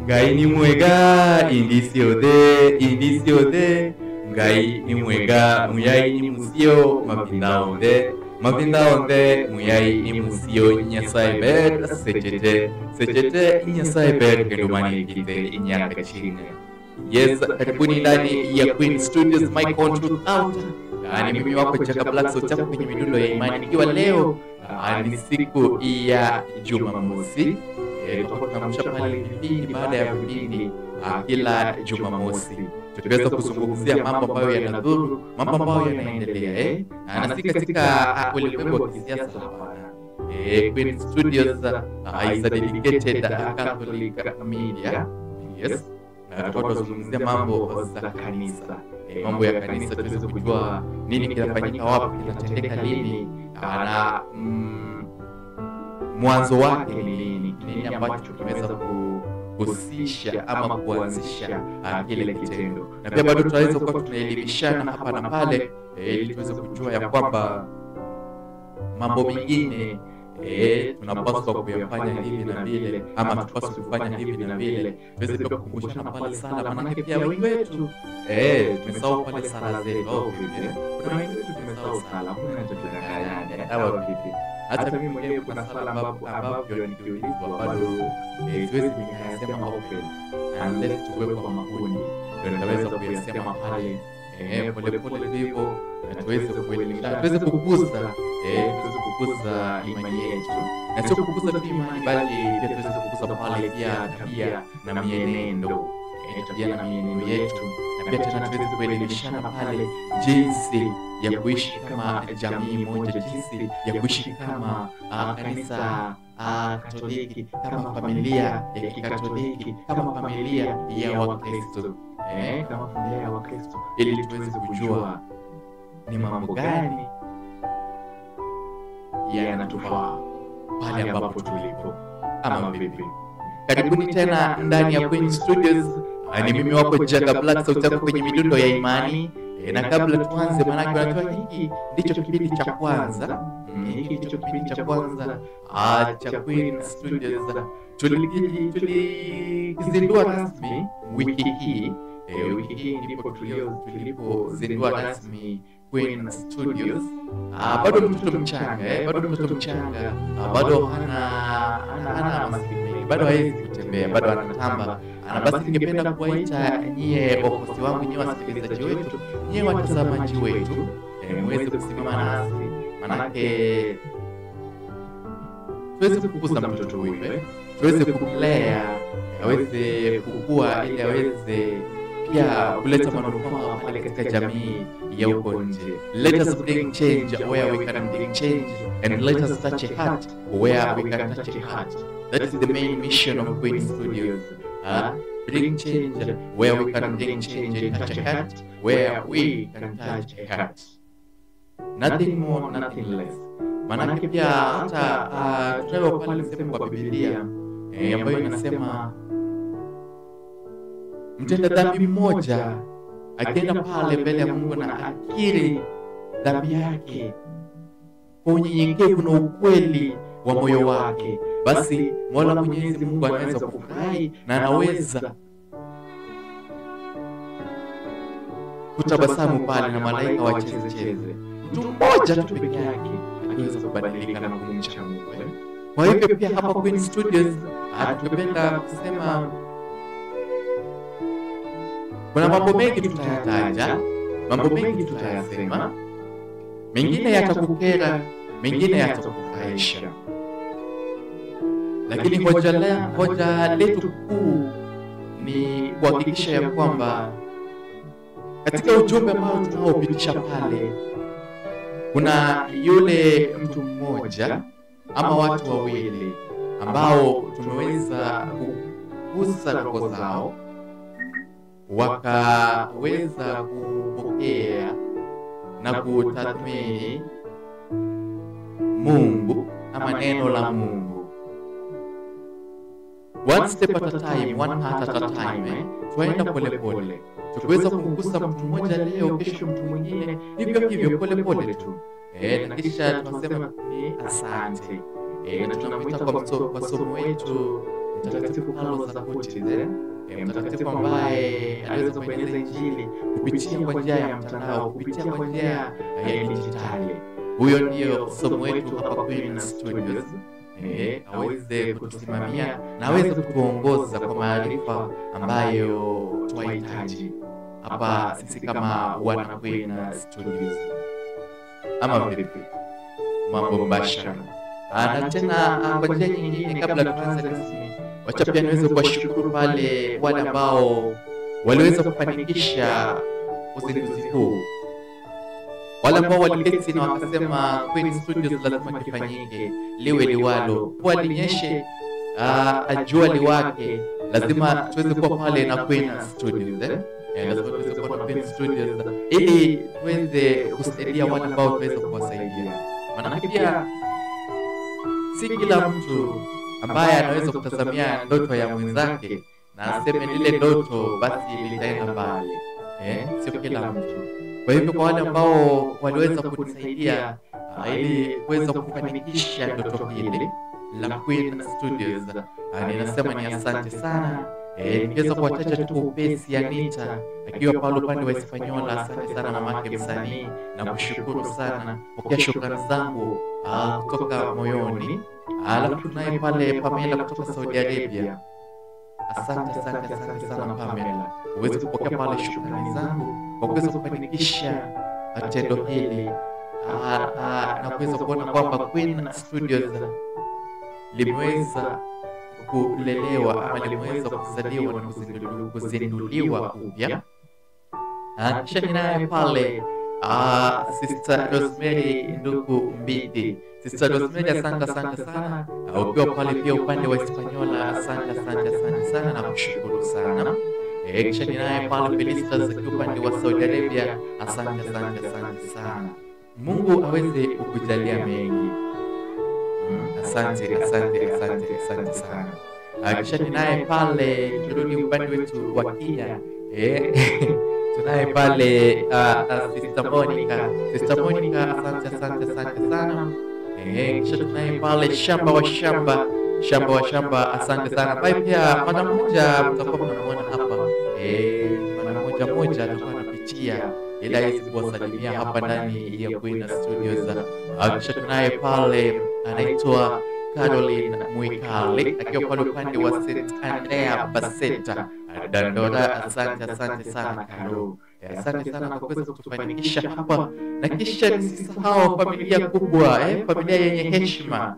Ngai ni mwega indisio de Ngai ni mwega muyai ni musio Mapinda onde muyai ni musio Nyasai ber Sechete Nyasai ber Kedumani kite inyaka chine. Yes, karibuni ndani ya Queen Studios, my control out. Ni mimi wako Chaka Black, so chako kwenye midundo ya imani. Ikiwa leo ni siku ya Jumamosi, tutakuwa tunamsha pale vipindi baada ya vipindi kila Jumamosi. Tutaweza kuzungumzia mambo ambayo yanadhuru, mambo ambayo yanaendelea na si katika ulimwengu wa kisiasa hapana. Queen Studios is a dedicated Catholic media. Yes. Tutakuwa tunazungumzia mambo za kanisa. Mambo ya kanisa, tuweze kujua nini kinafanyika wapi, kinatendeka lini, na mwanzo wake ni nini ambacho kimeweza kuhusisha ama kuanzisha kile kitendo. Na pia bado tunaweza kuwa tunaelimishana hapa na pale ili tuweze kujua ya kwamba mambo mengine tunapaswa kuyafanya hivi na vile, ama tunapaswa kufanya hivi na vile. Tuweze pia kukumbushana pale sala, maana pia wengi wetu tumesahau pale sala zetu au vipi. Kuna wengi wetu tumesahau sala, kuna tunachokidanganya au vipi. Hata mimi mwenyewe kuna sala ambavyo nikiulizwa bado siwezi nikayasema open unless tuwe kwa makundi, ndio nitaweza kuyasema pale pole hivyo, na tuweze kuelimisha, tuweze kukuza imani yetu, na sio kukuza tu imani bali pia tuweze kukuza pale pia tabia na mienendo, tabia na mienendo yetu, na pia tena tuweze kuelimishana pale jinsi ya kuishi kama jamii moja, jinsi ya kuishi kama kanisa Katoliki, kama familia ya Kikatoliki, kama familia ya Wakristo, kama familia ya Wakristo, ili tuweze kujua ni mambo gani yanatufaa pale ambapo tulipo ama vipi. Karibuni tena ndani ya Queen Studios. Ni mimi wako Chaka Black, sauti yako kwenye midundo ya imani. Na kabla tuanze, maana unajua hiki ndicho kipindi cha kwanza, cha Queen Studios. Tulizindua rasmi wiki hii ndipo tulipozindua rasmi Queen Studios. Bado mtoto mchanga, bado hana masikini, bado hawezi kutembea, bado anatamba. Basi ningependa kuwaita nyie wafuasi wangu, nyie wasikilizaji wetu, nyie watazamaji wetu, muweze kusimama nasi, manake tuweze kukuza mtoto huyu, tuweze kumlea aweze kukua, ili aweze pia kuleta manufaa pale katika jamii ya huko nje. Let us bring change where we can bring change, and let us touch a heart where we can touch a heart. That is the main mission of Queen Studios. Bring change where we can bring change, and touch a heart where we can touch a heart. Nothing more, nothing less. Manake pia hata tunayo pale sehemu kwa Biblia ambayo inasema mtenda dhambi mmoja akienda pale mbele ya Mungu na akiri dhambi yake kwa unyenyekevu na ukweli wa moyo wake, basi Mola Mwenyezi Mungu anaweza kufurahi na anaweza kutabasamu pale na malaika wacheze. Mtu mmoja tu peke yake anaweza kubadilika na kumcha Mungu. Kwa hivyo pia hapa Queen Studios tungependa kusema kuna mambo mengi tutayataja, mambo mengi tutayasema, mengine yatakukera, mengine yatakufurahisha, lakini hoja letu kuu ni kuhakikisha ya kwamba katika ujumbe ambao tunaopitisha pale kuna yule mtu mmoja ama watu wawili ambao tumeweza kugusa roho zao, wakaweza kupokea na kutathmini Mungu ama neno la Mungu. One step at a time, one heart at a time. Tuenda pole pole. Tukiweza kugusa mtu mmoja leo, kesho mtu mwingine, hivyo pole pole tu. Na kisha tunasema ni asante. Na tunamuita kwa somo wetu Mtakatifu Carlos Acutis, mtakatifu ambaye aliweza kueneza Injili kupitia kwa njia ya mtandao, kupitia kwa njia ya dijitali. Huyo ndio somo wetu hapa Queen Studios. Aweze kutusimamia na aweze kutuongoza kwa maarifa ambayo tunahitaji hapa sisi kama wana Queen Studios. Ama vipi? Mambo mbashara. Na tena kwa njia nyingine, kabla tuanze rasmi, wacha pia niweze kuwashukuru wale ambao waliweza kufanikisha uzinduzi huu. Wale ambao waliketi na wakasema Queen Studios lazima kifanyike, liwe liwalo, mvua linyeshe, jua liwake, lazima tuweze kuwa pale na Queen Studios. Lazima tuweze kuwa na Queen Studios ili tuweze kusaidia wale ambao tuweze kuwasaidia. Maana pia si kila mtu ambaye anaweza kutazamia ndoto ya mwenzake na aseme lile ndoto basi litaenda mbali. Sio kila mtu. Kwa hivyo kwa wale ambao waliweza kunisaidia ili kuweza kufanikisha ndoto hili la Queen Studios, ninasema ni asante sana. Niweza kuwataja tu upesi Anita akiwa pale upande wa Hispaniola. Asante sana mamake msanii, na kushukuru sana, pokea shukrani zangu kutoka moyoni. Alafu tunaye pale Pamela kutoka Saudi Arabia. Asante sana Pamela, uweze kupokea pale shukrani zangu kwa kuweza kufanikisha tendo hili na kuweza kuona kwamba Queen Studios limeweza kulelewa ama limeweza kuzaliwa na kuzinduliwa upya. Kisha ninaye pale Sister Rosemary Ndugu Mbidi. Sister Rosemary, asante sana. Ukiwa pale pia upande wa Hispaniola, asante sana na kushukuru sana. Kisha ninaye pale Felicitas akiwa upande wa Saudi Arabia. Asante sana. Mungu aweze kukujalia mengi. Asante sana. Kisha ninaye pale, turudi upande wetu wa Kenya. Tunaye pale Sister Monica. Sister Monica, asante sana. Kisha tunaye pale Shamba wa Shamba, asante sana. Pia mwana mmoja mtakuwa mnamuona hapa. Mwana mmoja atakuwa anapitia ila hizi kuwasalimia hapa ndani ya Queen Studios. Kisha tunaye pale anaitwa Caroline Mwikali akiwa pale upande wa St. Andrea Baseta Dandora. Asante sana Karo. Asante sana kwa kuweza kutufanikisha hapa. Na kisha nisisahau familia kubwa, familia yenye heshima,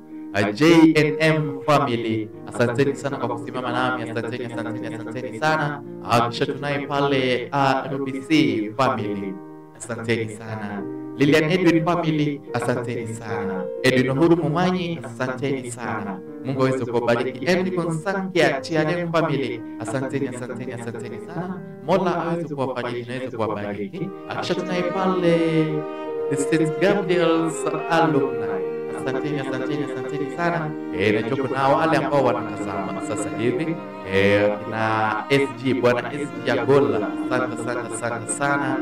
JNM family. Asanteni sana kwa kusimama nami. Asanteni sana. Kisha tunaye pale RBC family. Asanteni sana. Lilian Edwin family, asanteni sana. Edwin Uhuru Mumanyi, asanteni sana. Mungu aweze kubariki. Everyone Sankia TRM family, asanteni sana. Mola aweze kuwabariki na aweze kuwabariki. Kisha tunaye pale the St. Gabriel's alumni. Asanteni sana. Najua kuna wale ambao wanatazama sasa hivi. Na SG, bwana SG Agola, asante sana.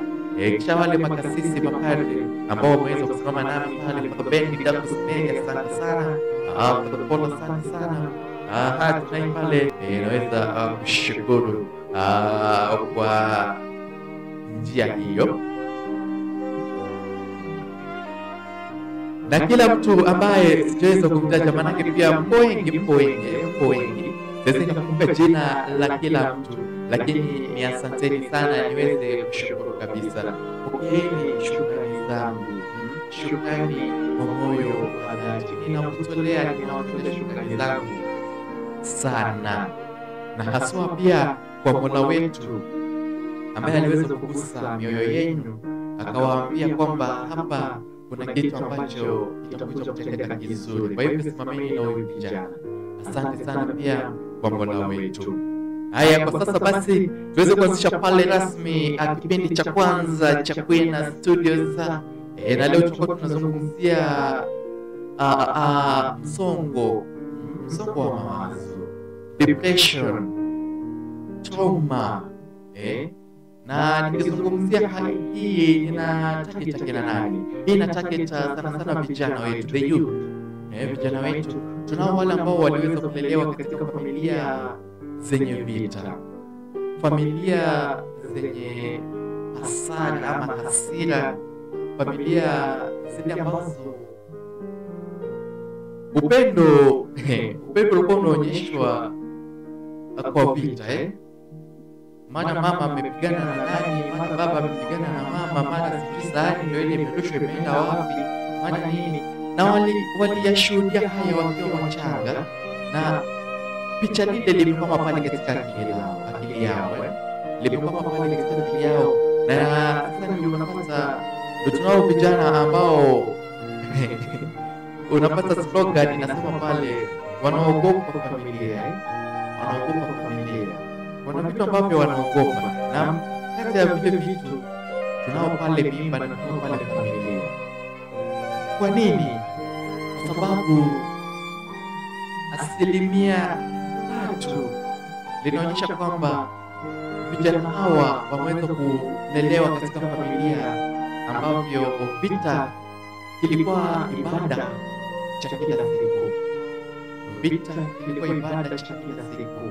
Kisha wale makasisi mapadri ambao wameweza kusimama nami pale kwa bendi Dapus Media, asante sana. Kwa polo, asante sana. Tunaye pale, naweza kushukuru kwa njia hiyo. Na kila mtu ambaye sijaweza kumtaja, manake pia mpo wengi. Sasa nikakumbuka jina la kila mtu, lakini ni asanteni sana, niweze kushukuru kabisa. Pokeeni shukrani zangu, shukrani kwa moyo wa dhati. Ninawatolea shukrani zangu sana, na haswa pia kwa Mola wetu ambaye aliweza kugusa mioyo yenu, akawaambia kwamba hapa kuna kitu ambacho kitakuja kutendeka kizuri. Kwa hivyo simameni na huyu kijana. Asante sana pia kwa Mola wetu. Haya, kwa sasa basi tuweze kuanzisha pale rasmi kipindi cha kwanza cha Queen Studios. Na leo tutakuwa tunazungumzia msongo wa mawazo, depression, trauma. Na nikizungumzia hali hii nina target nani? Hii na target sana vijana wetu, the youth. Vijana wetu tunao wale ambao waliweza kulelewa katika familia zenye vita, familia zenye hasara ama hasira, familia zile ambazo upendo ulikuwa unaonyeshwa kwa vita. Maana mama amepigana na nani, maana baba amepigana na mama, maana sijui sahani ndio ile imerushwa imeenda wapi, maana nini. Na waliyashuhudia haya wakiwa wachanga, na picha lile limekuwa pale katika akili yao, limekuwa pale katika akili yao. Na sasa ndio unapata tunao vijana ambao unapata slogan inasema pale wanaogopa familia, wanaogopa familia. Kuna vitu ambavyo wanaogopa, na kati ya vile vitu tunao pale mimba na tunao pale familia. Kwa nini? Kwa sababu 3% linaonyesha kwamba vijana hawa wameweza kulelewa katika familia ambavyo vita kilikuwa ibada cha kila siku. Vita kilikuwa ibada cha kila siku.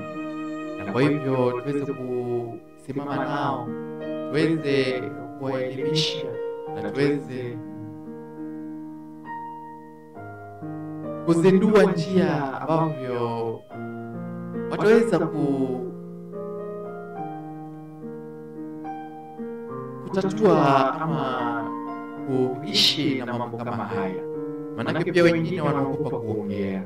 Na kwa hivyo tuweze kusimama nao, tuweze kuwaelimisha na tuweze kuzindua njia ambavyo wataweza kutatua ama kuishi na mambo kama haya. Manake pia wengine wanaogopa kuongea,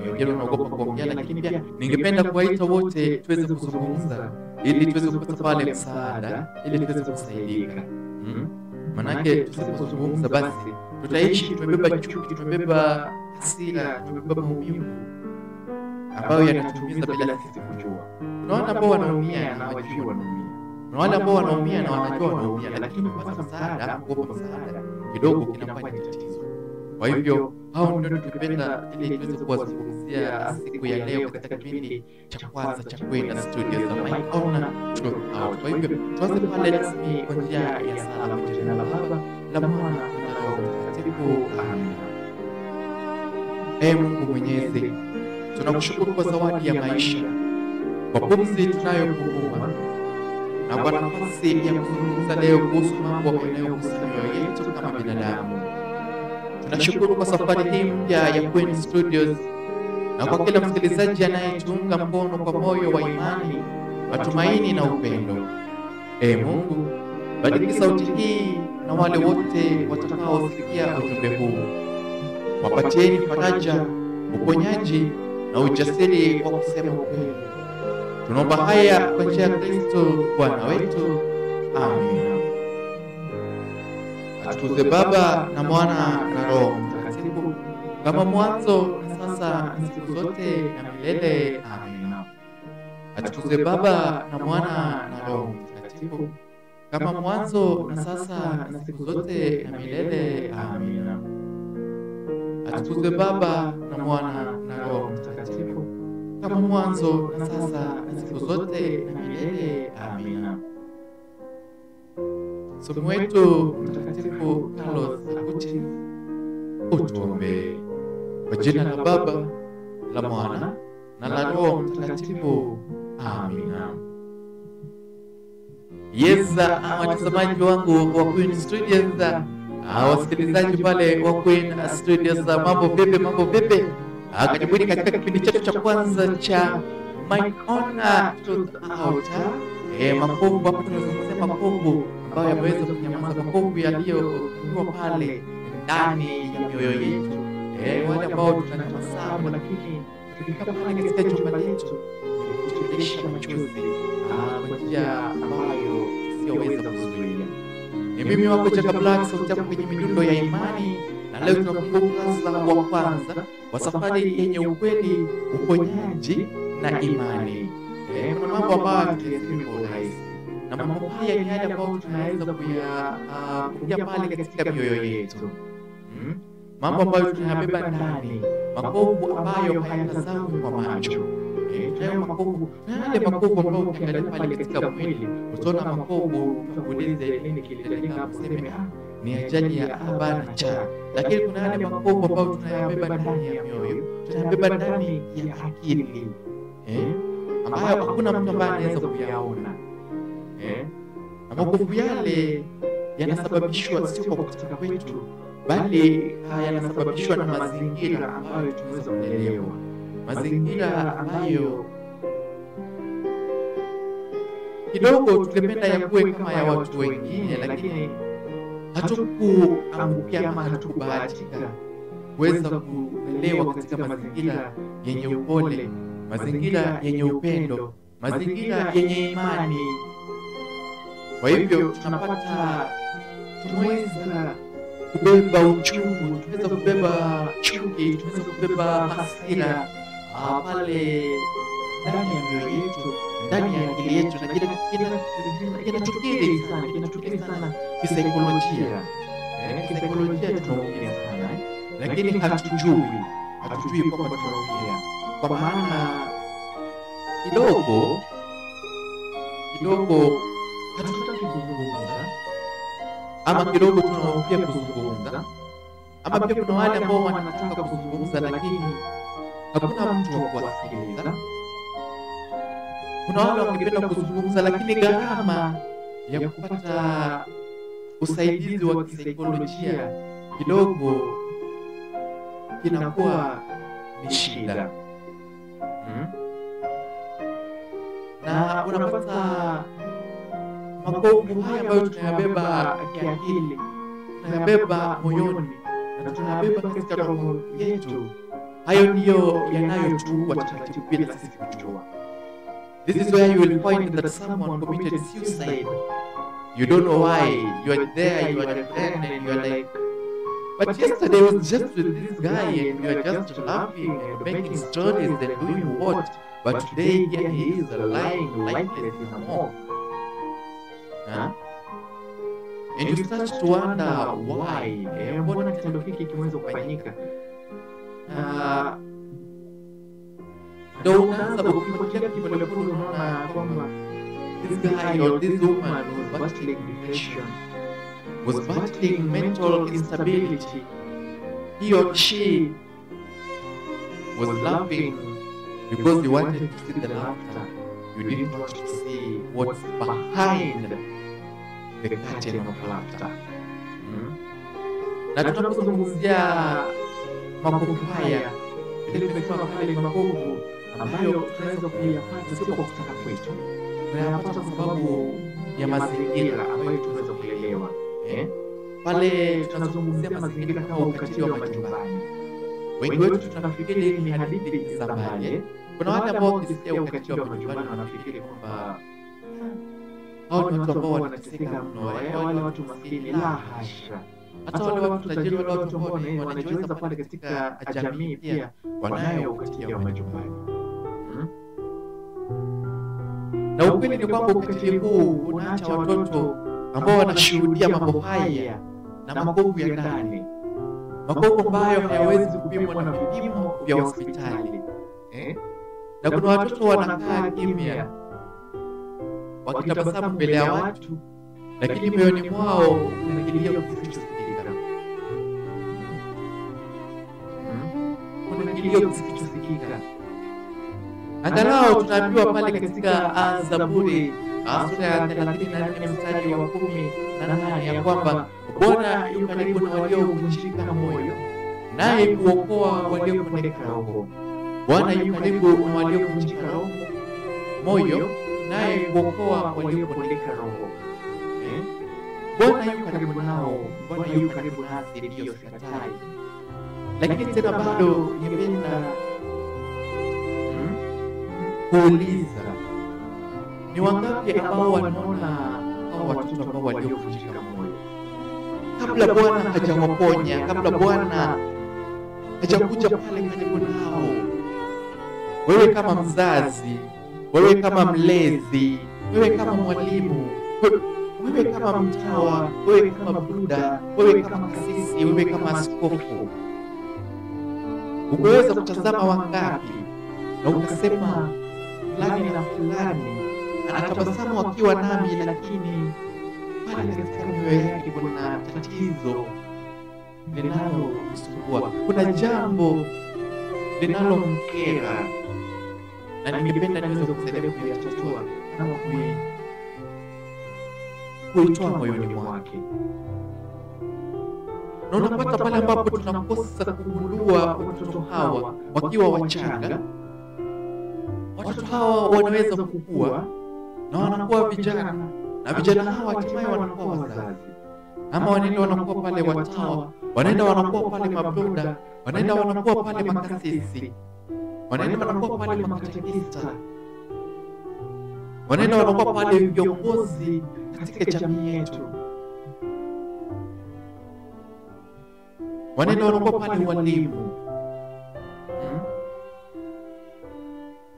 wengine wanaogopa kuongea, lakini pia ningependa kuwaita wote tuweze kuzungumza ili tuweze kupata pale msaada, ili tuweze kusaidika. Manake tusipozungumza basi tutaishi tumebeba chuki, tumebeba hasira, tumebeba maumivu ambayo yanatumiza bila sisi kujua. Kuna wale ambao wanaumia na hawajui wanaumia. Kuna wale ambao wanaumia na wanajua wanaumia, lakini kupata msaada, kuomba msaada kidogo kinakuwa ni tatizo. Kwa hivyo hao ndio tungependa ili tuweze kuwazungumzia siku ya leo katika kipindi cha kwanza cha Kwenda Studios za My Honor Truth Out. Kwa hivyo tuanze pale rasmi kwa njia ya sala kwa jina la Baba, la Mwana na Roho Mtakatifu. Amina. Ee Mungu Mwenyezi, tunakushukuru kwa zawadi ya maisha, kwa pumzi tunayopumua, na kwa nafasi ya kuzungumza leo kuhusu mambo yanayohusu mioyo yetu kama binadamu. Tunashukuru kwa safari hii mpya ya Kwenda Studios, na kwa kila msikilizaji anayetuunga mkono kwa moyo wa imani, matumaini na upendo. Ee Mungu, bariki sauti hii na wale wote watakaosikia ujumbe huu. Wapatieni faraja, uponyaji na ujasiri wa kusema ukweli. Tunaomba haya kwa njia ya Kristo Bwana wetu. Amina. Atukuzwe Baba na Mwana na Roho Mtakatifu, kama mwanzo na sasa na siku zote na milele. Amina. Atukuzwe Baba na Mwana na Roho Mtakatifu, kama mwanzo na sasa na siku zote na milele. Amina. Atukuzwe Baba na Mwana na Roho Mtakatifu, kama mwanzo na sasa na siku zote na milele. Amina. Somo wetu Mtakatifu Carlos Acutis, utuombee. Kwa jina la Baba, la Mwana na la Roho Mtakatifu. Amina. Yesa, watazamaji wangu wa Kwenda Studios, wasikilizaji pale wa Kwenda Studios, mambo vipi, mambo vipi? Karibuni katika kipindi chetu cha kwanza cha My Honor Truth Out. Makovu hapo tunazungumzia makovu ambayo yameweza kunyamaza, makovu yaliyokuwa pale ndani ya mioyo yetu. Wale ambao tunatabasamu lakini tukifika pale katika jumba letu tunatiririsha machozi kwa njia ambayo siyoweza kuzuia. Ni mimi wako Jacob Black, sauti yako kwenye midundo ya imani, na leo tunafungua ukurasa wa kwanza wa safari yenye ukweli, uponyaji na imani. Kuna mambo ambayo tutayasema kwa urahisi, na mambo haya ni yale ambayo tunaweza kuya pale katika mioyo yetu. Mambo ambayo tunayabeba ndani, makovu ambayo hayatazamwi kwa macho. Tunayo makovu, yale makovu ambayo ukiangalia pale katika mwili, utaona makovu, unakuuliza nini kilitendeka, useme ni ajali ya aba na cha, lakini kuna yale makovu ambayo tunayabeba ndani ya mioyo, tunayabeba ndani ya akili, ambayo hakuna mtu ambaye anaweza kuyaona. Na makovu yale yanasababishwa sio kwa kutaka kwetu, bali yanasababishwa na mazingira ambayo tumeweza kulelewa, mazingira ambayo kidogo tungependa yakuwe kama ya watu wengine, lakini hatukuangukia ama hatukubahatika kuweza kulelewa katika mazingira yenye upole, mazingira yenye upendo, mazingira yenye imani. Kwa hivyo tunapata tumeweza kubeba uchungu, tunaweza kubeba chuki, tunaweza kubeba hasira pale ndani ya mioyo yetu, ndani ya akili yetu, na kinatukiri sana kisaikolojia. Kisaikolojia tunaongea sana, lakini hatujui kwamba tunaongea, kwa maana kidogo hatutaki kuzungumza, ama kidogo tunaongea kuzungumza, ama pia kuna wale ambao wanataka kuzungumza lakini hakuna mtu wa kuwasikiliza. Kuna wale wangependa kuzungumza lakini gharama ya kupata usaidizi wa kisaikolojia kidogo kinakuwa ni shida. Na unapata makovu haya ambayo tunayabeba kiakili, tunayabeba moyoni, na tunayabeba katika roho yetu, hayo ndiyo yanayotuua taratibu bila sisi kujua. This is where you will find that someone committed suicide. You don't know why. You are there, you are a friend, and you are like, but yesterday I was just with this guy and we are just laughing and making stories and doing what? But today here he is lying lifeless in a morgue. And you start to wonder why. Mbona kitendo hiki kimeweza kufanyika? Ndio unaanza kufikiria kipolepole, unaona kwamba this guy or this woman was battling depression, was battling mental instability. He or she was laughing because you wanted to see the laughter. You didn't want to see what's behind the curtain of laughter. Na tunapozungumzia makovu haya, ile tumesema pale ni makovu ambayo tunaweza kuyapata sio kwa kutaka kwetu, tunayapata kwa sababu ya mazingira ambayo tunaweza kulelewa. Pale tunazungumzia mazingira kama ukatili wa majumbani. Wengi wetu tunafikiri ni hadithi za mbali. Kuna wale ambao wakisikia ukatili wa majumbani wanafikiri kwamba hao ni watu ambao wanateseka mno, wale watu maskini. La hasha. Hata wale watu tajiri, wale watu ambao wanajiweza pale katika jamii pia wanayo ukatili wa majumbani. Na ukweli ni kwamba ukatili huu unaacha watoto ambao wanashuhudia mambo haya na makovu ya ndani, makovu ambayo hayawezi kupimwa na vipimo vya hospitali. Na kuna watoto wanakaa kimya wakitabasamu mbele ya watu, lakini moyoni mwao kuna kilio kisichosikika. Kuna kilio kisichosikika. Angalau tunaambiwa pale katika Zaburi sura ya 34 mstari wa 18 ya kwamba Bwana yu karibu na waliovunjika moyo, naye huokoa waliopondeka roho. Bwana yu karibu na waliovunjika moyo, naye huokoa waliopondeka roho. Bwana yu karibu nao, Bwana yu karibu nasi, ndiyo sikatai. Lakini tena bado ningependa kuuliza, ni wangapi ambao wanaona hao watoto ambao waliovunjika moyo kabla Bwana hajawaponya, kabla Bwana hajakuja pale karibu nao? Wewe kama mzazi, wewe kama mlezi, wewe kama mwalimu, wewe kama mtawa, wewe kama buda, wewe kama kasisi, wewe kama askofu, umeweza kutazama wangapi na ukasema fulani na fulani anatabasamu akiwa nami, lakini pale katika moyo yake kuna tatizo linalomsumbua, kuna jambo linalomkera, na ningependa niweze kusaidia kuyatatua kama kuitoa moyoni mwake. Na unapata pale ambapo tunakosa kugundua watoto hawa wakiwa wachanga, watoto hawa wanaweza kukua na wanakuwa vijana, na vijana hawa hatimaye wanakuwa wazazi, ama wanaenda wanakuwa pale watawa, wanaenda wanakuwa pale mabroda, wanaenda wanakuwa pale makasisi, wanaenda wanakuwa pale makatekista, wanaenda wanakuwa pale viongozi katika jamii yetu, wanaenda wanakuwa pale walimu.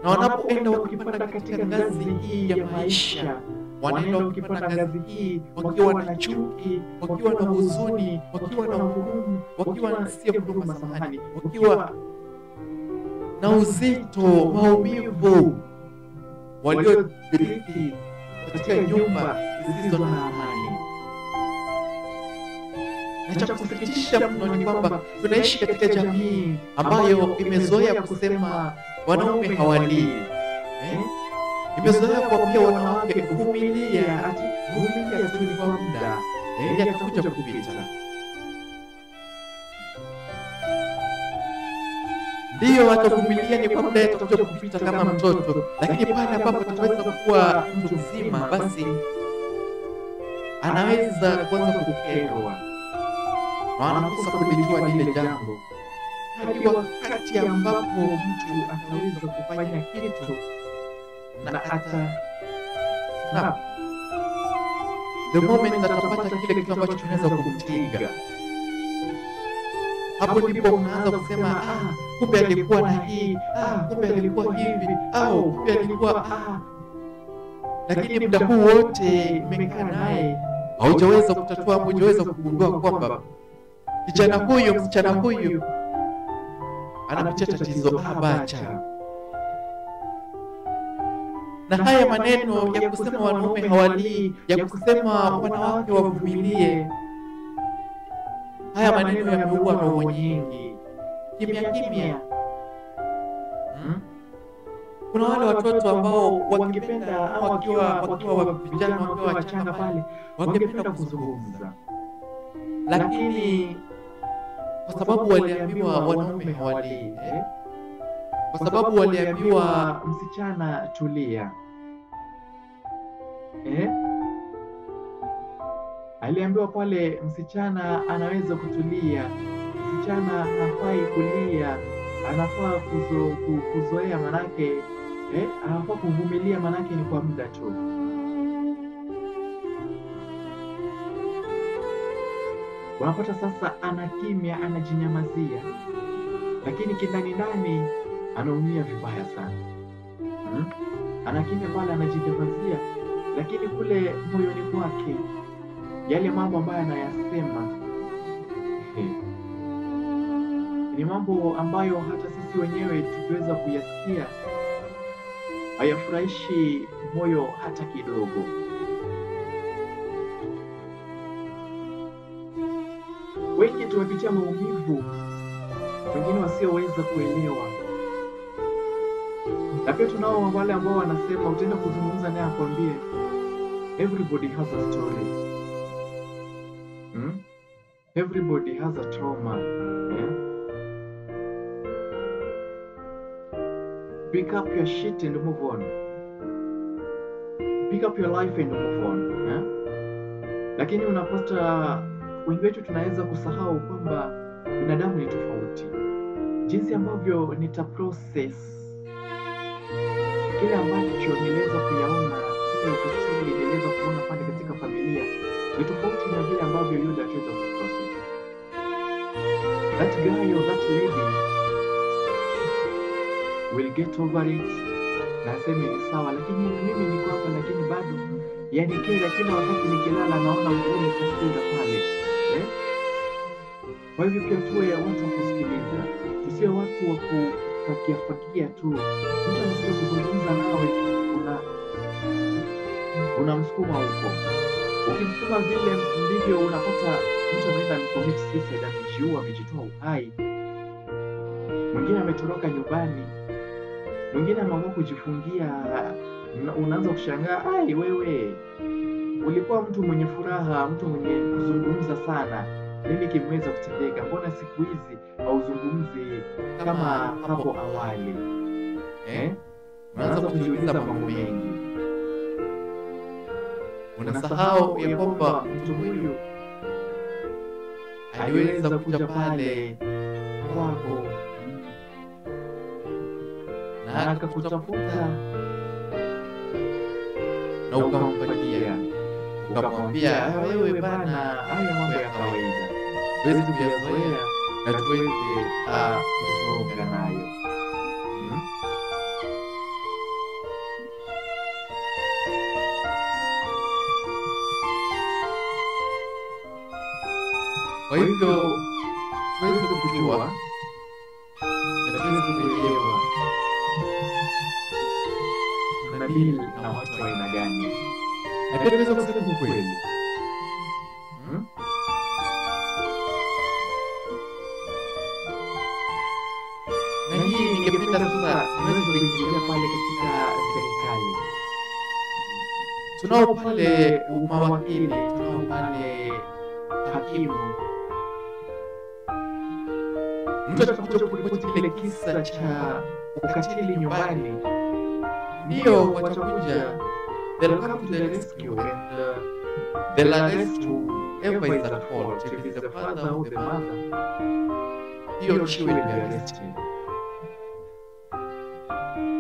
Na wanapoenda wakipanda katika ngazi hii ya maisha, wanaenda wakipanda ngazi hii wakiwa na chuki, wakiwa na huzuni, wakiwa na hukumu, wakiwa na sio huruma samahani, wakiwa na uzito, maumivu waliodhibiti katika nyumba zisizo na amani. Na cha kusikitisha mno ni kwamba tunaishi katika jamii ambayo imezoea kusema wanaume hawalii. Imezoea kuambia wanawake vumilia, ati vumilia tu ni kwa muda, yatakuja kupita. Ndio atavumilia ni kwa muda, yatakuja kupita kama mtoto, lakini pale ambapo tutaweza kuwa mtu mzima, basi anaweza kuanza kukerwa na anakosa kulijua lile jambo, hadi wakati ambapo mtu ataweza kufanya kitu na snap the moment atapata kile kitu ambacho tunaweza kumtiga. Hapo ndipo unaanza kusema kumbe alikuwa na hii, kumbe alikuwa hivi, au kumbe alikuwa lakini muda huu wote umekaa naye haujaweza kutatua, haujaweza kugundua kwamba kijana huyu, msichana huyu anapitia tatizo abacha. Na haya maneno ya kusema wanaume hawalii, ya kusema wanawake wavumilie, haya maneno yameua roho nyingi kimya kimya. Kuna wale watoto ambao wangependa, wakiwa vijana, wakiwa wachanga pale, wangependa kuzungumza, lakini kwa sababu waliambiwa wanaume hawalii, kwa sababu waliambiwa msichana tulia, aliambiwa pale msichana anaweza kutulia, msichana hafai kulia, anafaa kuzoea manake, anafaa kuvumilia manake ni kwa muda tu. Unapata sasa anakimya, anajinyamazia, lakini kindani ndani anaumia vibaya sana. Anakimya pale, anajinyamazia, lakini kule moyoni mwake yale mambo ambayo anayasema ni mambo ambayo hata sisi wenyewe tukiweza kuyasikia hayafurahishi moyo hata kidogo. Wengi tumepitia maumivu, wengine wasioweza kuelewa. Na pia tunao wale ambao wanasema utaenda kuzungumza naye akwambie everybody has a story. Everybody has a trauma. Pick up your shit and move on. Pick up your life and move on. Lakini unapata wengi wetu tunaweza kusahau kwamba binadamu ni tofauti. Jinsi ambavyo nitaprocess kile ambacho niliweza kuyaona, kile ukatili niliweza kuona pale katika familia, ni tofauti na vile ambavyo yule ataweza kuprocess. That guy or that lady will get over it na aseme ni sawa, lakini mimi niko hapa, lakini bado yani kila wakati nikilala naona ule taswira pale. Kwa hivyo pia tuwe watu wa kusikiliza, tusiwe watu wa kufakia tu. Mtu anataka kuzungumza nawe, una msukuma huko, Ukimtuma vile ndivyo unapata mtu anaenda commit suicide, amejiua, amejitoa uhai. Mwingine ametoroka nyumbani. Mwingine ameamua kujifungia. Unaanza kushangaa, ai wewe ulikuwa mtu mwenye furaha, mtu mwenye kuzungumza sana. Nini kimeweza kutendeka? Mbona siku hizi hauzungumzi kama hapo awali? Unaanza kujiuliza mambo mengi. Unasahau ya kwamba mtu huyu aliweza kuja pale kwako na akakutafuta na ukampatia, ukamwambia wewe bana, haya mambo ya kawaida, tuwezi kuyazoea na tuweze kusonga nayo. Kwa hivyo tuweze kujua na tuweze kuelewa tunadili na watu wa aina gani, na pia tuweze kusema ukweli. Na hii ningependa sasa tuweze kuingilia pale katika serikali. Tunao pale mawakili, tunao pale hakimu. Mtu atakuja kuripoti kile kisa cha ukatili nyumbani, ndio watakuja, they'll come to the rescue and they'll arrest whoever is at fault. If it's the father or the mother, he or she will be arrested.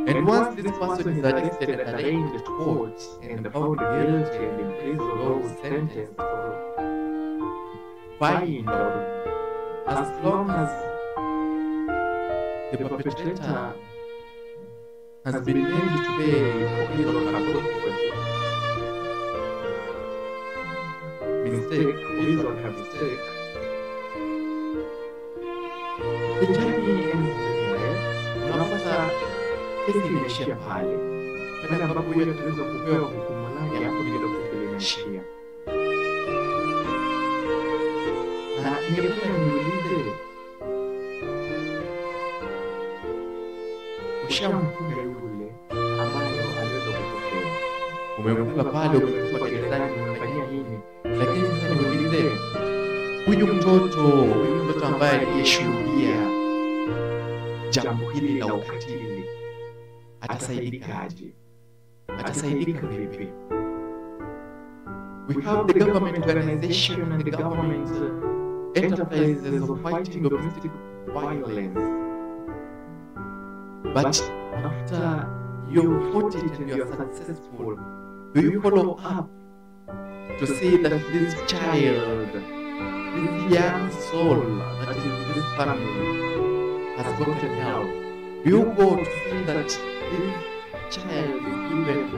And once this person is arrested and arraigned at court and found guilty and imprisoned or sentenced or fined, as long as the perpetrator has been made to pay for his or her consequences, the journey ends there. Unapata kesi imeishia pale. Pale ambapo yeye ataweza kupewa hukumu lake, hapo ndio kesi inaishia. Na ningependa niulize, ushamfunga yule ambaye aliweza kutokea? Umemfunga pale, umemtupa gerezani, umemfanyia nini? Lakini sasa niulize, huyu mtoto ambaye aliyeshuhudia jambo hili la ukatili atasaidikaje? Atasaidika vipi? We have the government organization and the government enterprises of fighting domestic violence. But after you fought it and you are successful, do you follow up to see that this child, this young soul that is in this family has gotten help? Do you go to see that this child is given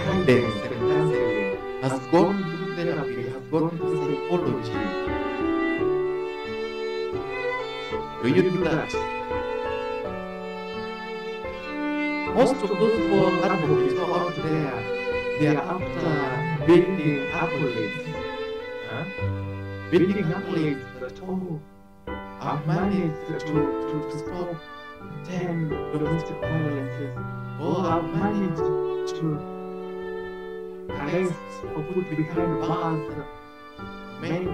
guidance and counseling, has gone through therapy, has gone through psychology? Do you do that? Most of those who are advocates who are out there, they are after building accolades. Building accolades that, I've managed to stop 10 domestic violences, or I've managed to arrest or put behind bars men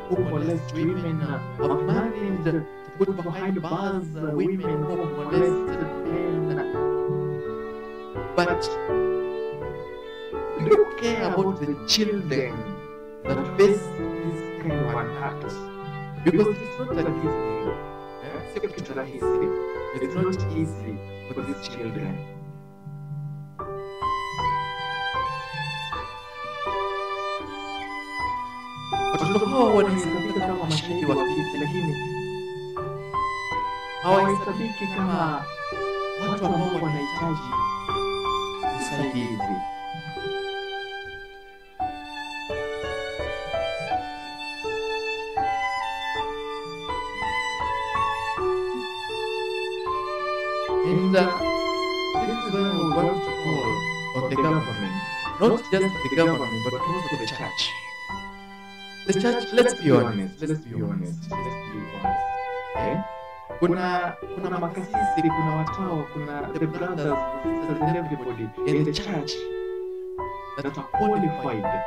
who molest women. I've managed to put behind bars women who molested men. But do you care about the children that face this kind of an act? Because it's not an easy. It's not easy for these children. Watoto hao wanahesabika kama mashahidi wa kesi, lakini hawahesabiki kama watu ambao wanahitaji usaidizi. And this is where we want to call on the government not just the government, but also the church. The church, let's be honest. Okay? Kuna makasisi, kuna watawa, kuna the brothers, sisters, and everybody in the church that are qualified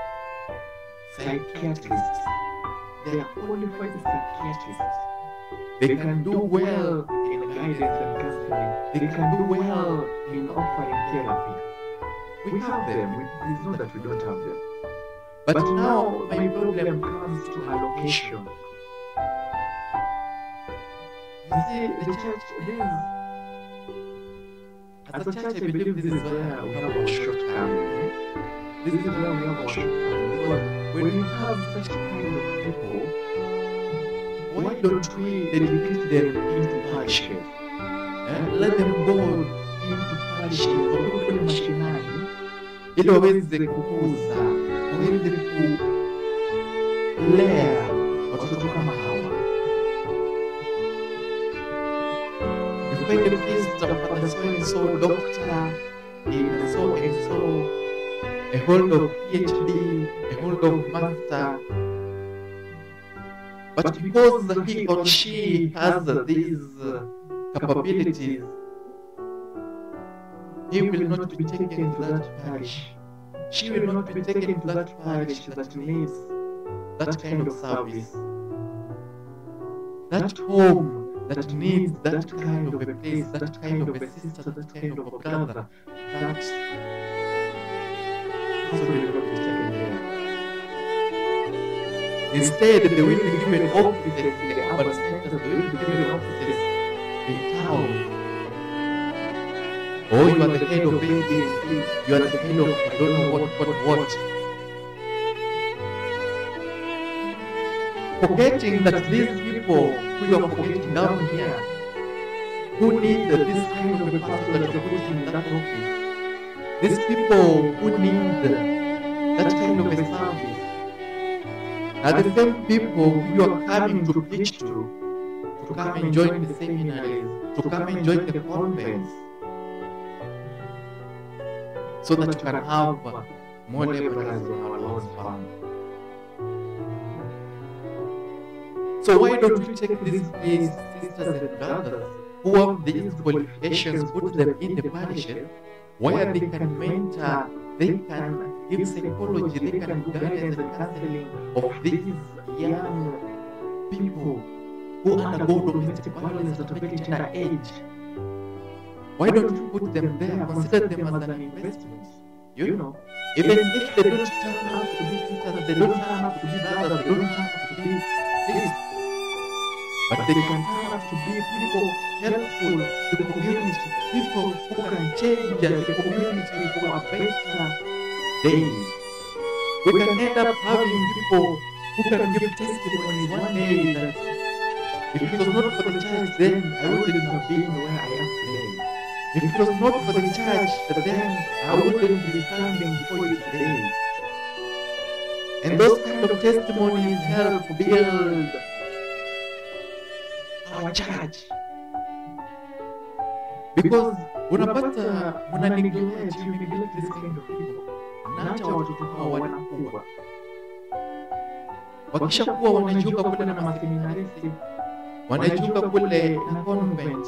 psychiatrists. They are qualified psychiatrists. They can do well in guidance and counseling. They can do well in offering therapy. We have them. It's not that we don't have them. But now my problem comes to allocation. You see, the church is, as a church, I believe this is where we have our shortcomings. This is where we have our shortcomings. Because when we have such kind of people, why don't we dedicate them into parishes? Let them go into parishes, wakule mashinani, ili waweze kukuza, waweze kulea watoto kama hawa. You find a priest of the so-and-so doctor, in so-and-so, a hold of PhD, a hold of master. But because he or she has these capabilities, he will not be taken to that parish. She will not be taken to that parish that needs that kind of service. That home that needs that kind of a place, that kind of a sister, that kind of a brother, that also will not be taken there. Instead, they will be given offices in the urban centers, they will be given offices in town. Oh, you are the head of ADC, you are the head of I don't know what. Forgetting that these people who you are forgetting down here, who need this kind of a person that you're putting in that office, these people who need that kind of a service, are the same people who you are coming to preach to come and join the seminaries, to come and join the convents, so that you can have more laborers on our Lord's farm. So why don't we take these sisters and brothers who have these qualifications, put them in the parishes where they can mentor, they can give psychology, they can do guidance and counseling of these young people who undergo domestic violence at a very tender age. Why don't you put them there? Consider them as an investment. You know, even if they don't turn out to be sisters, they don't turn out to be brothers, they don't turn out to be this, but they can turn out to be people helpful to the community, people who can change the community for a better day. We can end up having people who can give testimonies one day that if it was not for the church then, I wouldn't have been where I am today. If it was not for the church, then I wouldn't be standing before you today. And those kind of testimonies help build our church. Because unapata neglect this kind of people. Naacha watoto hao wanakuwa. Wakishakuwa wanajiunga kule na maseminaristi, wanajiunga kule na convent.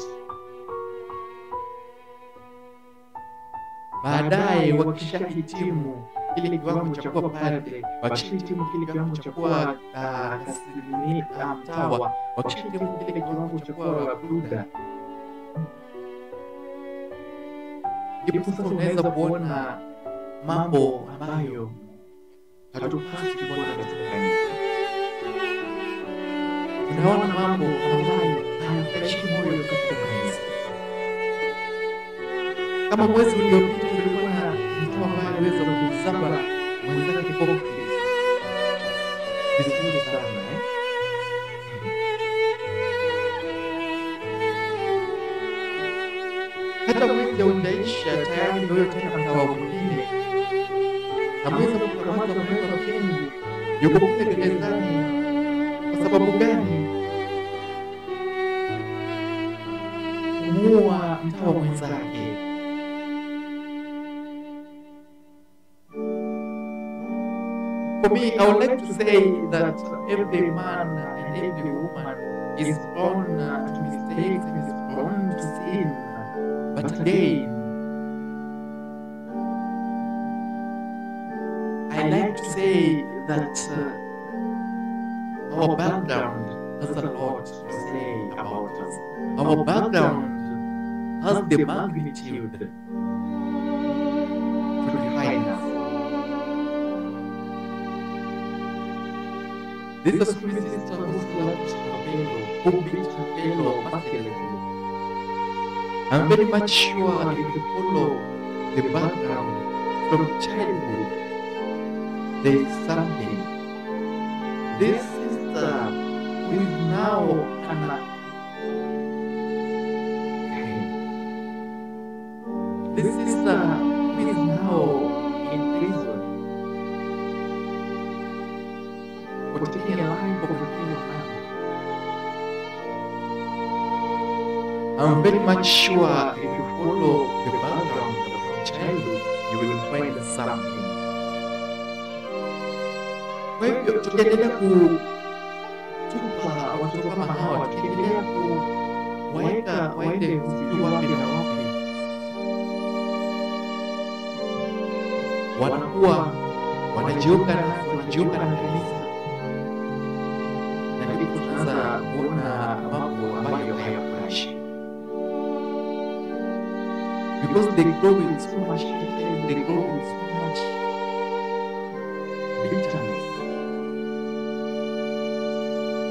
Baadaye wakishahitimu kile kiwango cha kuwa padre, wakishahitimu kile kiwango cha kuwa mtawa, wakishahitimu kile kiwango cha kuwa bruda, ndipo sasa unaweza kuona mambo ambayo hatupasi kuona katika kanisa. Tunaona mambo ambayo hayapaishi moyo katika kanisa. Kama mwezi uliopita tulikuwa na mtu ambaye aliweza kumzaba mwenzake kofi. Vizuri sana Hata mwezi haujaisha tayari ndio tena mtawa mwingine ameweza kukamatwa mwaka mkeni, yuko kule gerezani. Kwa sababu gani? Kumuua mtawa mwenzake. For me, I would like to say that every man and every woman is prone to mistakes and is prone to sin. But again, I like to say that our background has a lot to say about us. Our background has the magnitude to define us. This is a sweet sister who slapped her fellow, who beat her fellow mercilessly. I'm very much sure if you follow the background from childhood, there is something. This sister who is now this sister who is now in prison for taking a life of a fellow man. I'm very much sure if you follow the background from childhood, you will find something. Kwa hivyo tukiendelea kutupa watoto kama hawa, tukiendelea kuwaeka waende sijui wapi na wapi, wanakuwa wanajiunga na kanisa, na ndipo tunaanza kuona mambo ambayo hayafurahishi. Because they grow with so much hatred, they grow with so much bitterness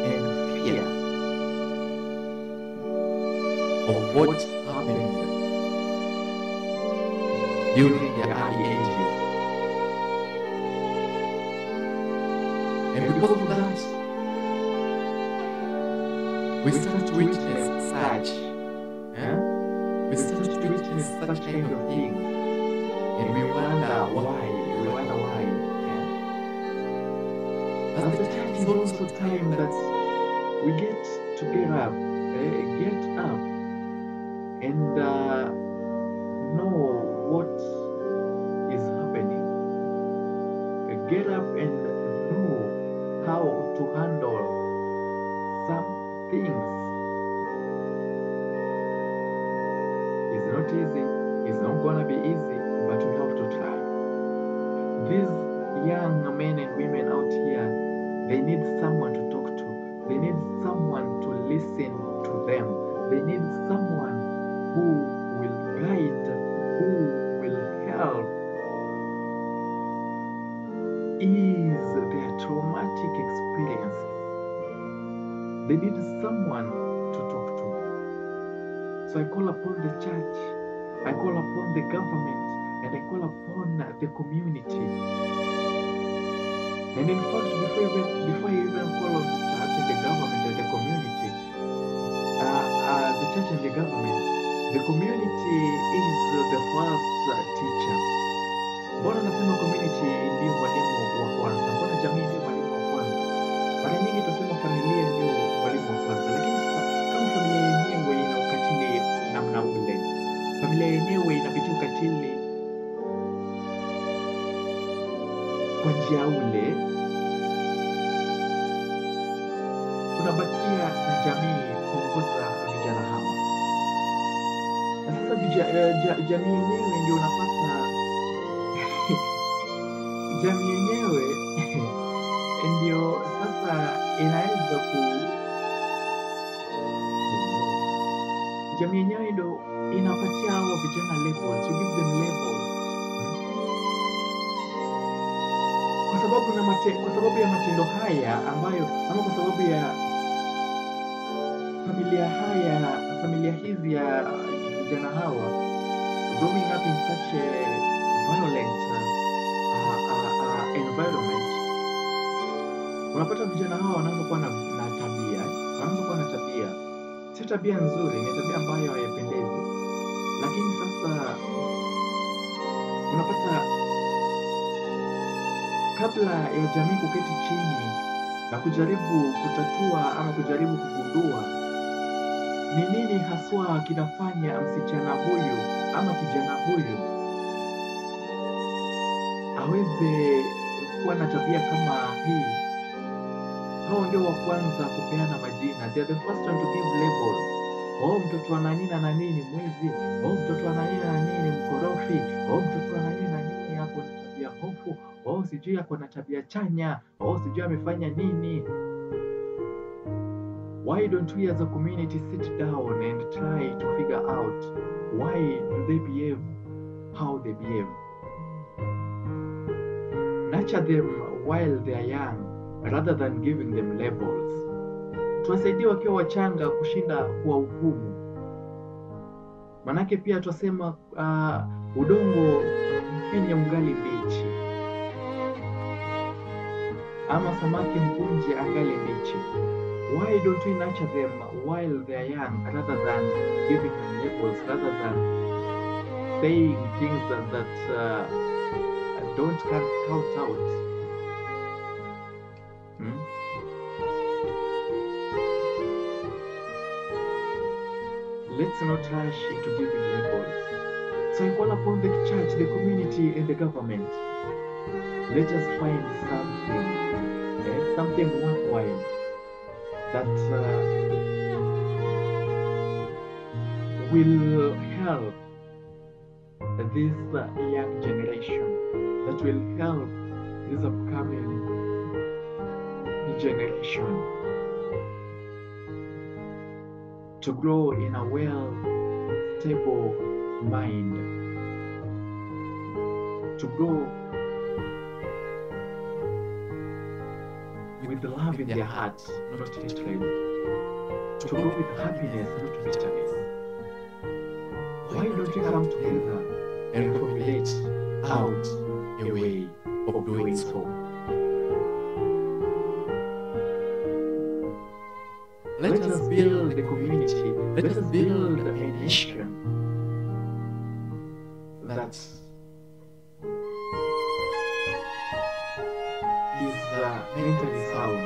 and fear of what happened during their early ages. And because of that, we start to witness such. We start to witness such kind of things, and we wonder why. As the time is also time that we get to get up and know what is happening. Get up and know how to handle some things. It's not easy, it's not gonna be easy, but we have to try. These young men and women out here, they need someone to talk to. They need someone to listen to them. They need someone who will guide, who will help ease their traumatic experiences. They need someone to talk to. So I call upon the church, I call upon the government, and I call upon the community. And in fact, before I even call on the church and the government and the community, the church and the government, the community is the first teacher. Mbona nasema community ndio mwalimu wa kwanza? Mbona jamii ndio mwalimu wa kwanza? Mara nyingi tunasema familia ndio mwalimu wa kwanza, lakini kama familia yenyewe ina ukatili namna ule, familia yenyewe inapitia ukatili kwa njia ule, tunabakia na jamii kuongoza vijana hawa. Na sasa jamii yenyewe ndio unapata jamii yenyewe ndio sasa inaweza jamii yenyewe ndio inapatia hao vijana levels, to give them levels. Kwa sababu ya matendo haya ambayo, ama kwa sababu ya familia hizi ya vijana hawa growing up in such a violent environment, unapata vijana hawa wanaanza kuwa na tabia, si tabia nzuri, ni tabia ambayo hayapendezi. Lakini sasa unapata kabla ya jamii kuketi chini na kujaribu kutatua ama kujaribu kugundua ni nini haswa kinafanya msichana huyu ama kijana huyu aweze kuwa na tabia kama hii, hao ndio wa kwanza kupeana majina. They are the first one to give labels. Oh, mtoto wa nani na nani ni mwizi. Oh, mtoto wa nani na nani ni mkorofi. Oh, mtoto wa nani na nani hapo na tabia hofu. Oh, sijui ako na tabia chanya. Oh, sijui amefanya nini. Why don't we as a community sit down and try to figure out why do they behave how they behave? Nurture them while they are young rather than giving them labels. Tuwasaidie wakiwa wachanga kushinda kuwahukumu. Manake pia twasema udongo mfinye ungali mbichi, ama samaki mkunje angali mbichi. Why don't we nurture them while they are young rather than giving them labels, rather than saying things that don't count out? Let's not rush into giving labels. So I call upon the church, the community, and the government. Let us find something worthwhile that will help this young generation, that will help this upcoming generation to grow in a stable mind, to grow with love in their heart, not hatred, to grow with happiness, not bitterness. Why don't we come together and formulate out a way of doing so? Let us build a community, let us build a nation that is mentally sound.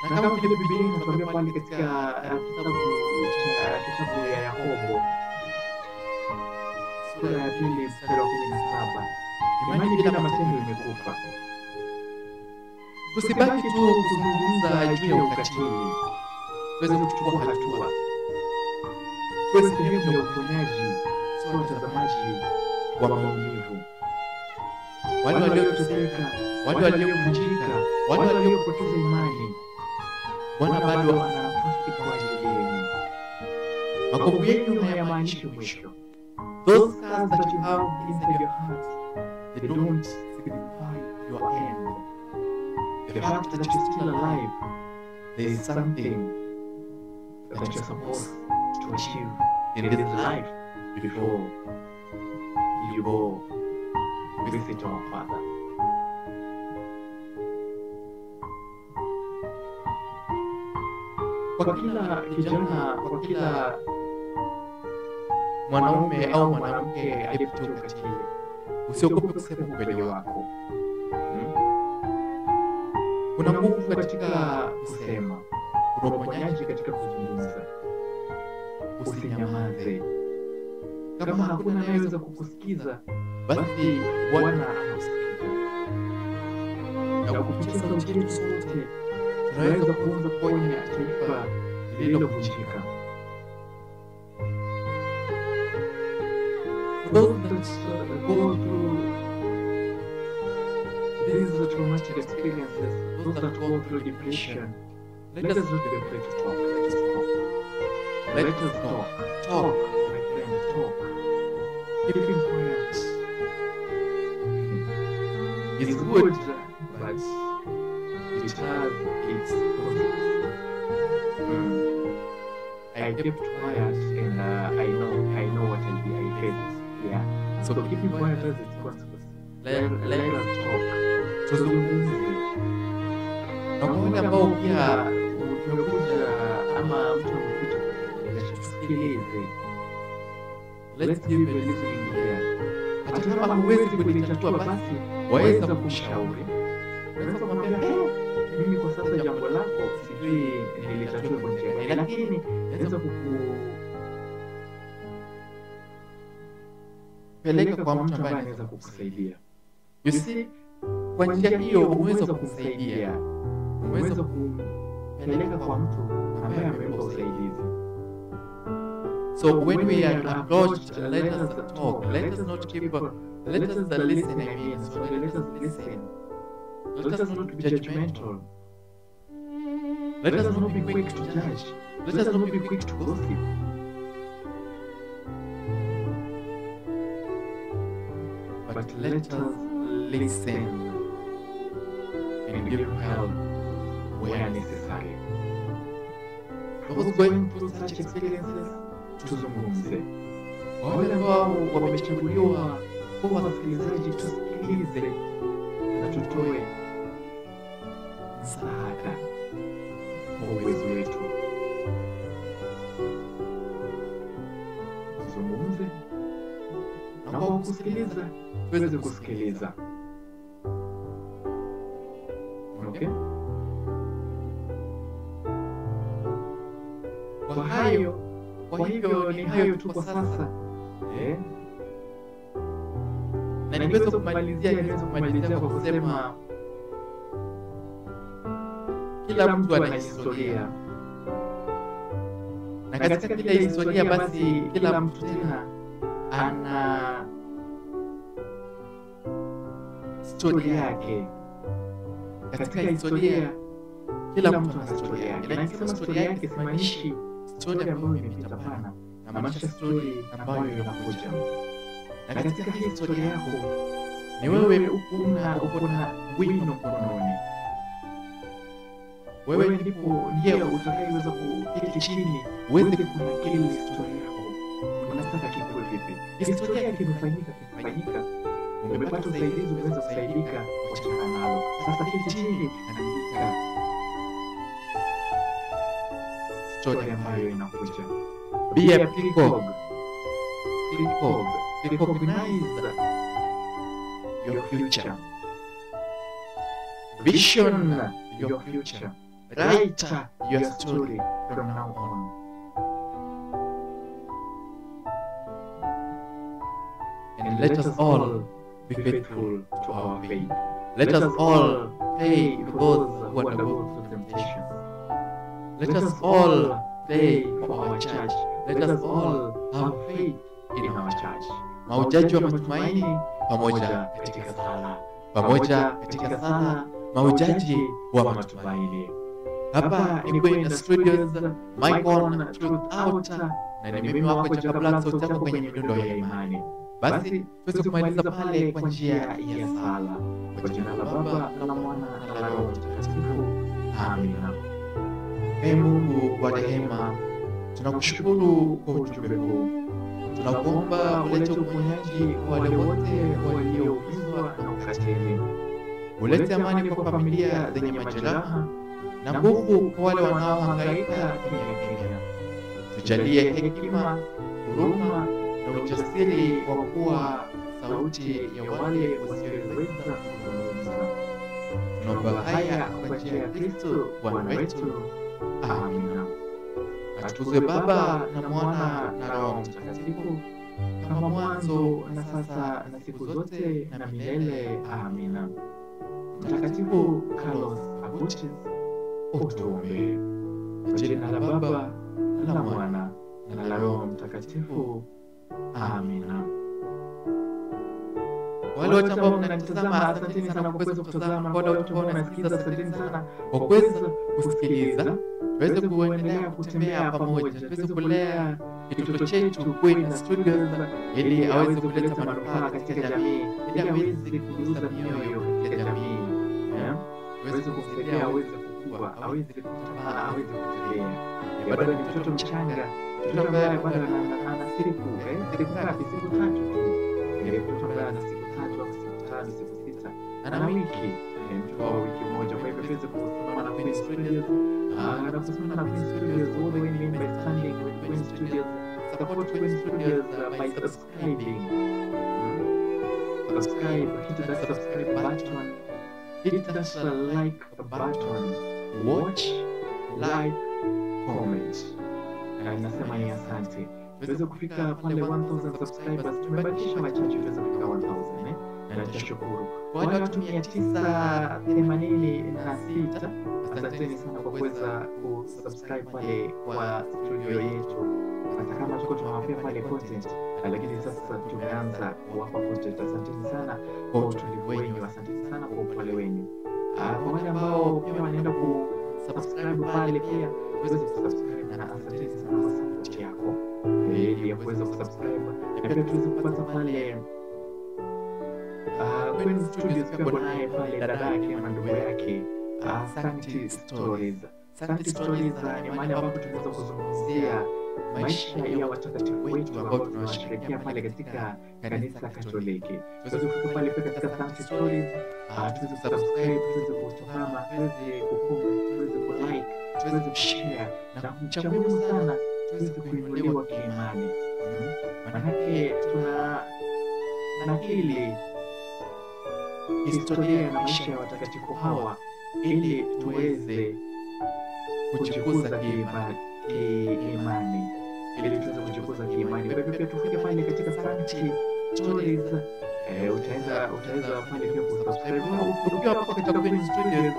Na kama vile Biblia inatuambia pale katika kitabu ya Yakobo sura ya 2 mstari wa 17, imani bila matendo imekufa. Tusibaki tu kuzungumza juu ya ukatili, tuweze kuchukua hatua, tuwe sehemu ya uponyaji, sio watazamaji wa maumivu. Wale walioteseka, wale waliovunjika, wale waliopoteza imani, Bwana bado ana nafasi kwa ajili yenu. Makovu yenu hayamaanishi mwisho. Those scars that you have inside your heart, they don't signify your end. The fact that you're still alive, there is something that you're supposed to achieve in this life before you go visit our Father. Kwa kila kijana, kwa kila mwanaume au mwanamke aliyepitia ukatili, usiogope kusema ukweli wako. Kuna nguvu katika kusema, kuna uponyaji katika kuzungumza. Usinyamaze. Kama hakuna anayeweza kukusikiza, basi Bwana anakusikiza. Na kupitia sauti yetu sote, tunaweza kuanza kuponya taifa lililovunjika. Those that go through these traumatic experiences, those that go through depression, let us not be afraid to talk. Let us talk. Talk, my friend, talk. Keeping quiet is good, but it has its consequences. I kept quiet, and I know what I faced. Yeah. So keeping quiet has its consequences. Let us talk. Tuzungumze. Na kwa wale ambao pia umekuja ama mtu amekuja tusikilize. Let's give a listening ear. Hata kama huwezi kulitatua, basi waweza kushauri. Unaweza kumwambia, mimi kwa sasa jambo lako sijui nilitatue kwa njia gani, lakini naweza peleka kwa mtu ambaye anaweza kukusaidia. You see, kwa njia hiyo umeweza kumsaidia, umeweza kumpeleka kwa mtu ambaye amempa usaidizi. So when we are approached, let us talk. Let us not keep. Let us listen. I mean, so let us listen. Let us not be judgmental. Let us not be quick to judge. Let us not be quick to gossip. But let us listen and give help where necessary. Those going through such experiences, tuzungumze. Wale ambao wamechaguliwa kuwa wasikilizaji, tusikilize na tutoe msaada kwa uwezo wetu. Tuzungumze na kwa kusikiliza tuweze kusikiliza. Okay? Kwa hivyo ni hayo tu kwa sasa. Na niweza kumalizia kwa kusema kila mtu ana historia. Na katika kila historia basi kila mtu tena ana historia yake. Katika historia kila mtu ana historia yake. Na nikisema historia yake simaanishi story ambayo imepita pana, na maanisha story ambayo inakuja. Na katika hii historia yako ni wewe uko na wino mkononi. Wewe ndiye utakayeweza kuketi chini uweze kunakili historia yako. Unataka kitu vipi? Historia yako imefanyika. Umepata usaidizi, umeweza kusaidika, wachana nalo. Sasa keti chini andika story ambayo inakuja. Be a peacock. Recognize your future. Vision your future. Write your story from now on. And let us all be faithful to our faith. Let us all pray for those who are going through temptations. Let us all pray for our church. Let us all have faith in our church. Maujaji wa matumaini pamoja katika sala. Maujaji wa matumaini. Hapa ni Queen Studios, Michael Truth Out, na ni mimi wako Jakabla, sauti yako kwenye midundo ya imani. Basi tuweze kumaliza pale kwa njia ya sala. Kwa jina la Baba na la Mwana na la Roho Mtakatifu. Amina. Ee Mungu wa rehema, tunakushukuru kwa ujumbe huu. Tunakuomba ulete uponyaji kwa wale wote walioumizwa na ukatili. Ulete amani kwa familia zenye majeraha na nguvu kwa wale wanaohangaika kimya. Tujalie hekima, huruma na ujasiri wa kuwa sauti ya wale wasioweza kuzungumza. Tunaomba haya kwa njia ya Kristo Bwana wetu. Amina. Atukuzwe Baba na Mwana na Roho Mtakatifu, kama mwanzo na sasa na siku zote na milele. Amina. Mtakatifu Carlos Abuches, utuombee. Kwa jina la Baba na la Mwana na la Roho Mtakatifu. Amina. Wale wote ambao mnanitazama, asanteni sana kwa kuweza kutazama. Kwa wale wote ambao mnasikiliza, asanteni sana kwa kuweza kusikiliza. Tuweze kuendelea kutembea pamoja, tuweze kulea kituo chetu Queen Studios ili aweze kuleta manufaa katika jamii, ili aweze kugusa mioyo katika jamii. Tuweze kumsaidia aweze kukua, aweze kutambaa, aweze kutembea. Bado ni mtoto mchanga, mtoto ambaye bado ana siku ngapi? Siku 3 tu. Mtoto ambaye ana siku 3 au siku 5, siku 6, ana wiki, mtoto wa wiki moja. Kwa hivyo tuweze kusimama na Queen Studios. Na kusimama na Queen Studios, all the way mean by standing with Queen Studios. Support Queen Studios by subscribing. Subscribe, hit that subscribe button. Hit that like button. Watch, like, comment. Na ninasema ni asante. tuweze kufika pale 1000 subscribers. Tumebakisha wachache tuweze kufika 1000 na nitashukuru. Kwa wale watu 986, asanteni sana kwa kuweza kusubscribe pale kwa studio yetu. Hata kama tuko tunawapea pale content, lakini sasa tumeanza kuwapa content. Asanteni sana kwa utulivu wenu, asanteni sana kwa upole wenu. Kwa wale ambao pia wanaenda kusubscribe pale pia tuweze kusubscribe, na asanteni sana kwa support yako ili ya kuweza kusubscribe na pia tuweze kupata pale kwenye studios pia kunaye pale dada yake na ndugu yake Santi Stories. Santi Stories ni mahali ambapo tunaweza kuzungumzia maisha ya watakatifu wetu ambao tunawashirikia pale katika kanisa Katoliki. Tuweze kufika pale pia katika Santi Stories, tuweze kusubscribe, tuweze kutazama, tuweze kucomment, tuweze kulike, tuweze kushare, na cha muhimu sana tuweze kuinuliwa kiimani. Manake tuna nakili historia ya maisha ya watakatifu hawa ili tuweze kujikuza kiimani, ili tuweze kujikuza kiimani. Wewe pia tufike pale katika Santi Stories, utaweza pale pia kusubscribe. Ukiwa hapo katika kwenye studios,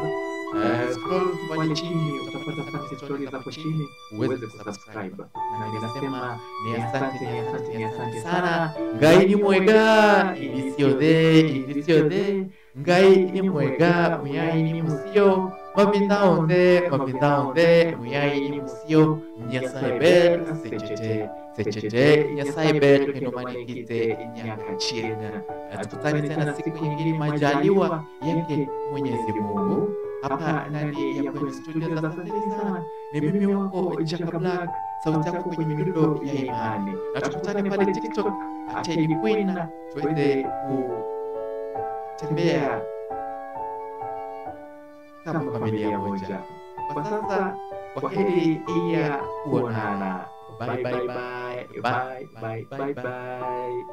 scroll pale chini utapata Santi Stories hapo chini uweze kusubscribe. Na ninasema ni asante sana. Ngai ni mwega indisiode ngai ni mwega muyai ni musio mapinda onde muyai ni musio Nyasaye ber sechete Nyasaye ber kendo manikite nyaka chieng'. Tukutane tena siku nyingine majaliwa yake Mwenyezi Mungu hapa ndani ya kwenye studio za Asanteni sana. Ni mimi wako Jaka Black, sauti yako kwenye midundo ya imani. Na tukutane pale TikTok @Teddy Queen, tuweze kutembea kama familia moja. Kwa sasa, kwa heri ya kuonana. Bye bye bye. Bye bye bye bye.